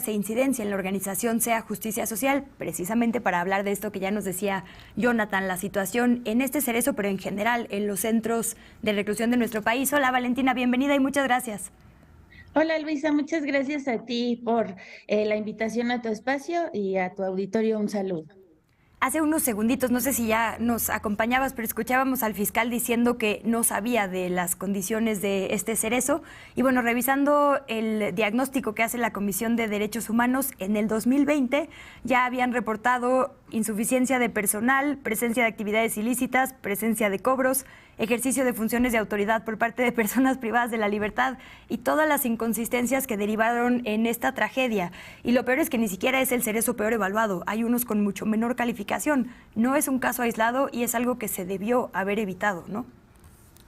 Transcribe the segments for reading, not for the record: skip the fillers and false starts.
e incidencia en la organización sea justicia social, precisamente para hablar de esto que ya nos decía Jonathan, la situación en este cerezo, pero en general en los centros de reclusión de nuestro país. Hola Valentina, bienvenida y muchas gracias. Hola Luisa, muchas gracias a ti por la invitación a tu espacio y a tu auditorio un saludo. Hace unos segunditos, no sé si ya nos acompañabas, pero escuchábamos al fiscal diciendo que no sabía de las condiciones de este cerezo. Y bueno, revisando el diagnóstico que hace la Comisión de Derechos Humanos, en el 2020 ya habían reportado insuficiencia de personal, presencia de actividades ilícitas, presencia de cobros, ejercicio de funciones de autoridad por parte de personas privadas de la libertad y todas las inconsistencias que derivaron en esta tragedia. Y lo peor es que ni siquiera es el cerezo peor evaluado, hay unos con mucho menor calificación. No es un caso aislado y es algo que se debió haber evitado, ¿no?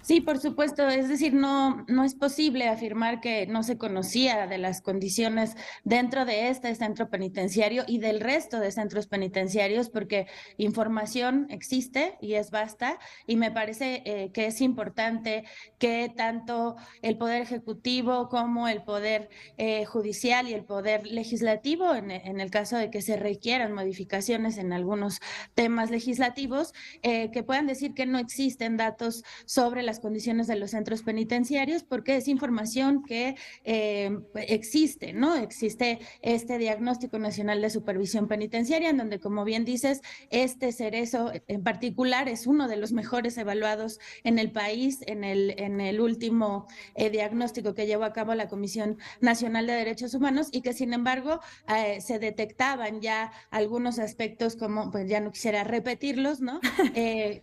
Sí, por supuesto. Es decir, no es posible afirmar que no se conocía de las condiciones dentro de este centro penitenciario y del resto de centros penitenciarios, porque información existe y es vasta, y me parece que es importante que tanto el Poder Ejecutivo como el Poder Judicial y el Poder Legislativo, en el caso de que se requieran modificaciones en algunos temas legislativos, que puedan decir que no existen datos sobre las condiciones de los centros penitenciarios, porque es información que existe, ¿no? Existe este Diagnóstico Nacional de Supervisión Penitenciaria, en donde, como bien dices, este cerezo en particular es uno de los mejores evaluados en el país en el último diagnóstico que llevó a cabo la Comisión Nacional de Derechos Humanos, y que sin embargo se detectaban ya algunos aspectos, como pues ya no quisiera repetirlos, ¿no?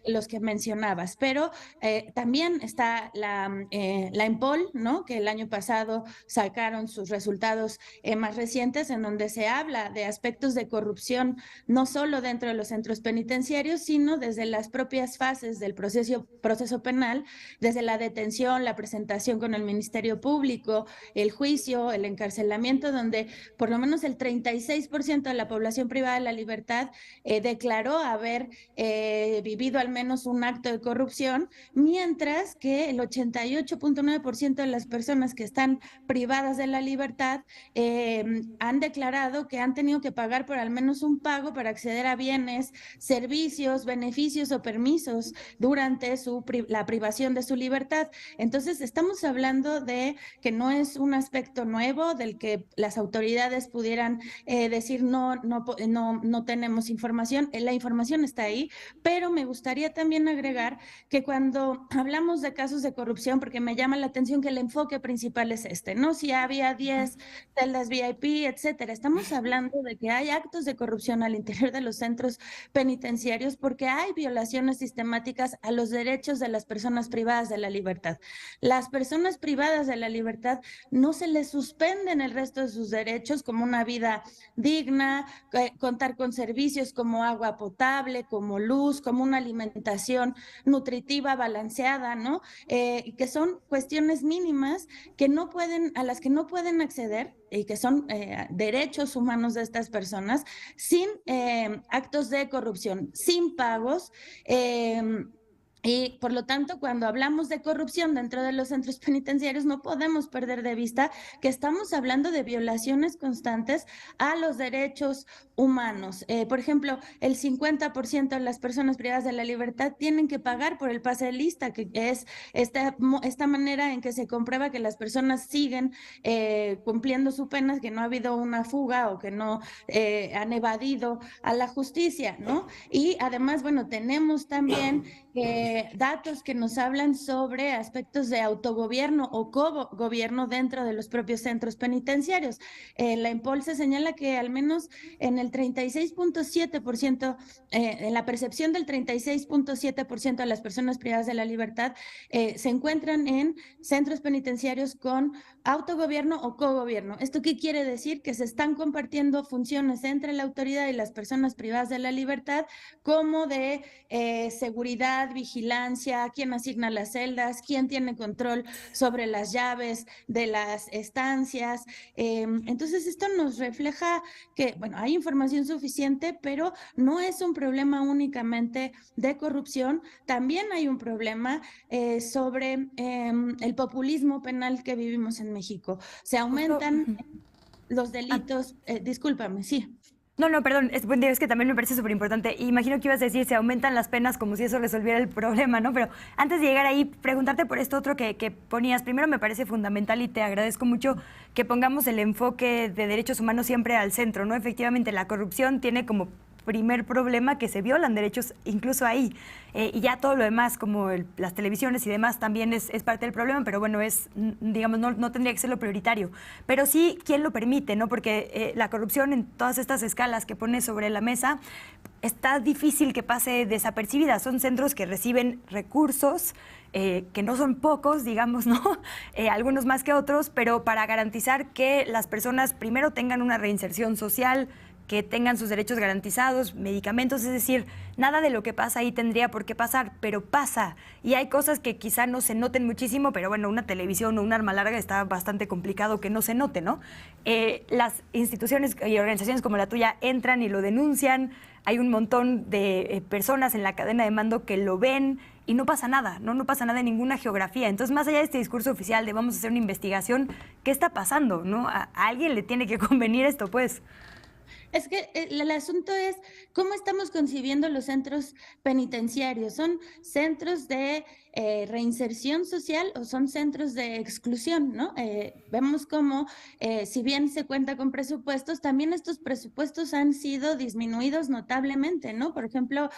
Los que mencionabas, pero también está la EMPOL, ¿no? Que el año pasado sacaron sus resultados más recientes, en donde se habla de aspectos de corrupción, no solo dentro de los centros penitenciarios, sino desde las propias fases del proceso penal, desde la detención, la presentación con el Ministerio Público, el juicio, el encarcelamiento, donde por lo menos el 36% de la población privada de la libertad declaró haber vivido al menos un acto de corrupción, mientras que el 88.9% de las personas que están privadas de la libertad han declarado que han tenido que pagar por al menos un pago para acceder a bienes, servicios, beneficios o permisos durante la privación de su libertad. Entonces, estamos hablando de que no es un aspecto nuevo del que las autoridades pudieran decir no tenemos información. La información está ahí, pero me gustaría también agregar que cuando hablamos de casos de corrupción, porque me llama la atención que el enfoque principal es este, ¿no? Si había 10 celdas VIP, etcétera. Estamos hablando de que hay actos de corrupción al interior de los centros penitenciarios porque hay violaciones sistemáticas a los derechos de las personas privadas de la libertad. Las personas privadas de la libertad no se les suspenden el resto de sus derechos, como una vida digna, contar con servicios como agua potable, como luz, como una alimentación nutritiva, balanceada, ¿no? Que son cuestiones mínimas que no pueden, a las que no pueden acceder y que son derechos humanos de estas personas sin actos de corrupción, sin pagos. Y por lo tanto, cuando hablamos de corrupción dentro de los centros penitenciarios, no podemos perder de vista que estamos hablando de violaciones constantes a los derechos humanos. Por ejemplo, el 50% de las personas privadas de la libertad tienen que pagar por el pase de lista, que es esta manera en que se comprueba que las personas siguen cumpliendo su pena, que no ha habido una fuga o que no han evadido a la justicia, ¿no? Y además, bueno, tenemos también datos que nos hablan sobre aspectos de autogobierno o cogobierno dentro de los propios centros penitenciarios. La EMPOL se señala que al menos en el 36.7%, en la percepción del 36.7% de las personas privadas de la libertad, se encuentran en centros penitenciarios con autogobierno o cogobierno. ¿Esto qué quiere decir? Que se están compartiendo funciones entre la autoridad y las personas privadas de la libertad, como de seguridad, vigilancia, quién asigna las celdas, quién tiene control sobre las llaves de las estancias. Entonces, esto nos refleja que, bueno, hay información suficiente, pero no es un problema únicamente de corrupción, también hay un problema sobre el populismo penal que vivimos en México. Se Justo, aumentan los delitos, discúlpame, sí. No, no, perdón, es que también me parece súper importante. Imagino que ibas a decir, se aumentan las penas como si eso resolviera el problema, ¿no? Pero antes de llegar ahí, preguntarte por esto otro que ponías. Primero, me parece fundamental y te agradezco mucho que pongamos el enfoque de derechos humanos siempre al centro, ¿no? Efectivamente, la corrupción tiene como primer problema que se violan derechos incluso ahí. Y ya todo lo demás, como las televisiones y demás, también es parte del problema, pero bueno, digamos, no tendría que ser lo prioritario. Pero sí, ¿quién lo permite? ¿No? Porque la corrupción en todas estas escalas que pone sobre la mesa está difícil que pase desapercibida. Son centros que reciben recursos, que no son pocos, digamos, ¿no? Algunos más que otros, pero para garantizar que las personas primero tengan una reinserción social, que tengan sus derechos garantizados, medicamentos, es decir, nada de lo que pasa ahí tendría por qué pasar, pero pasa. Y hay cosas que quizá no se noten muchísimo, pero bueno, una televisión o un arma larga está bastante complicado que no se note, ¿no? Las instituciones y organizaciones como la tuya entran y lo denuncian, hay un montón de personas en la cadena de mando que lo ven y no pasa nada, no pasa nada en ninguna geografía. Entonces, más allá de este discurso oficial de vamos a hacer una investigación, ¿qué está pasando? ¿No? A alguien le tiene que convenir esto, pues. Es que el asunto es cómo estamos concibiendo los centros penitenciarios. ¿Son centros de reinserción social o son centros de exclusión, ¿no? Vemos cómo, si bien se cuenta con presupuestos, también estos presupuestos han sido disminuidos notablemente, ¿no? Por ejemplo,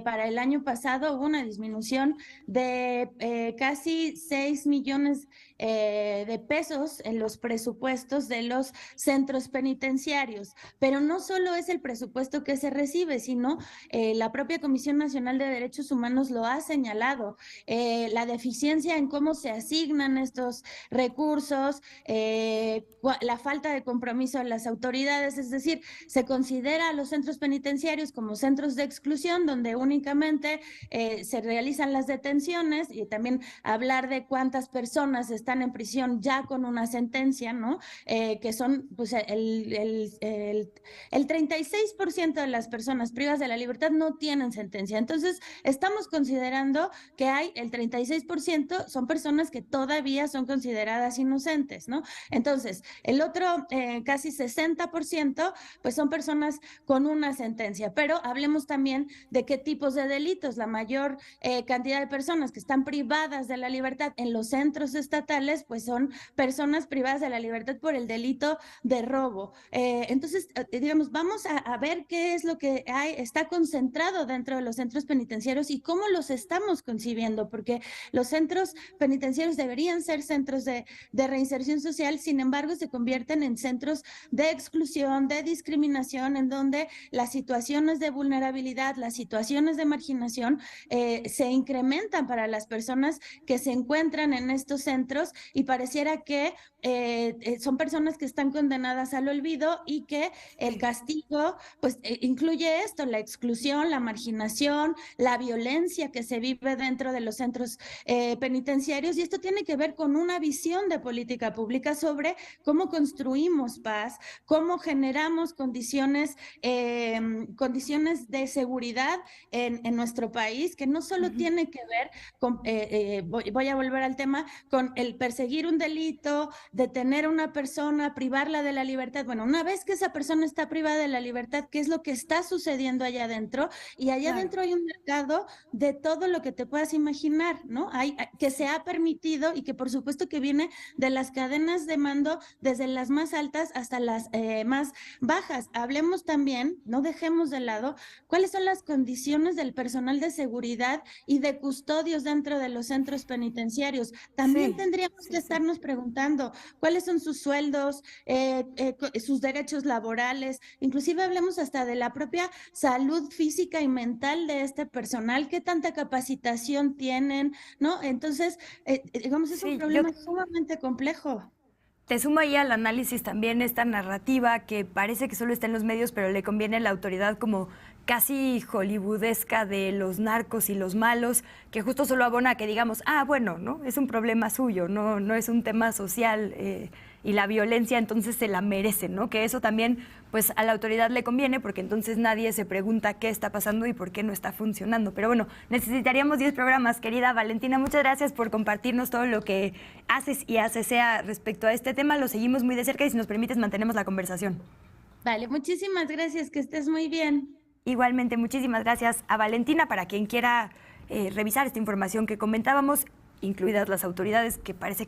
para el año pasado hubo una disminución de casi 6 millones de pesos en los presupuestos de los centros penitenciarios, pero no solo es el presupuesto que se recibe, sino la propia Comisión Nacional de Derechos Humanos lo ha señalado, la deficiencia en cómo se asignan estos recursos, la falta de compromiso de las autoridades, es decir, se considera a los centros penitenciarios como centros de exclusión donde únicamente se realizan las detenciones y también hablar de cuántas personas están en prisión ya con una sentencia, ¿no? Que son pues el 36% de las personas privadas de la libertad no tienen sentencia. Entonces, estamos considerando que hay el 36% son personas que todavía son consideradas inocentes, ¿no? Entonces, el otro casi 60% pues son personas con una sentencia, pero hablemos también de qué tipos de delitos. La mayor cantidad de personas que están privadas de la libertad en los centros estatales pues son personas privadas de la libertad por el delito de robo. Entonces, digamos, vamos a ver qué es lo que está concentrado dentro de los centros penitenciarios y cómo los estamos concibiendo, porque los centros penitenciarios deberían ser centros de reinserción social, sin embargo, se convierten en centros de exclusión, de discriminación, en donde las situaciones de vulnerabilidad, las situaciones de marginación se incrementan para las personas que se encuentran en estos centros y pareciera que son personas que están condenadas al olvido y que el castigo pues incluye esto, la exclusión, la marginación, la violencia que se vive dentro de los centros penitenciarios, y esto tiene que ver con una visión de política pública sobre cómo construimos paz, cómo generamos condiciones de seguridad en nuestro país, que no solo tiene que ver con, voy a volver al tema, con el perseguir un delito, detener a una persona, privarla de la libertad. Bueno, una vez que esa persona está privada de la libertad, ¿qué es lo que está sucediendo allá adentro? Y allá adentro hay un mercado de todo lo que te puedas imaginar, ¿no? Que se ha permitido y que por supuesto que viene de las cadenas de mando, desde las más altas hasta las más bajas. Hablemos también, no dejemos de lado, cuáles son las condiciones del personal de seguridad y de custodios dentro de los centros penitenciarios. También tendríamos que estarnos preguntando cuáles son sus sueldos, sus derechos laborales, inclusive hablemos hasta de la propia salud física y mental de este personal, qué tanta capacitación tienen, ¿no? Entonces, digamos, es un problema sumamente complejo. Te sumo ahí al análisis también esta narrativa que parece que solo está en los medios, pero le conviene a la autoridad como casi hollywoodesca de los narcos y los malos, que justo solo abona a que digamos, bueno, ¿no? Es un problema suyo, no es un tema social, y la violencia entonces se la merece, ¿no? Que eso también pues a la autoridad le conviene, porque entonces nadie se pregunta qué está pasando y por qué no está funcionando. Pero bueno, necesitaríamos 10 programas, querida Valentina. Muchas gracias por compartirnos todo lo que haces y haces respecto a este tema. Lo seguimos muy de cerca y si nos permites mantenemos la conversación. Vale, muchísimas gracias, que estés muy bien. Igualmente, muchísimas gracias a Valentina. Para quien quiera revisar esta información que comentábamos, incluidas las autoridades, que parece que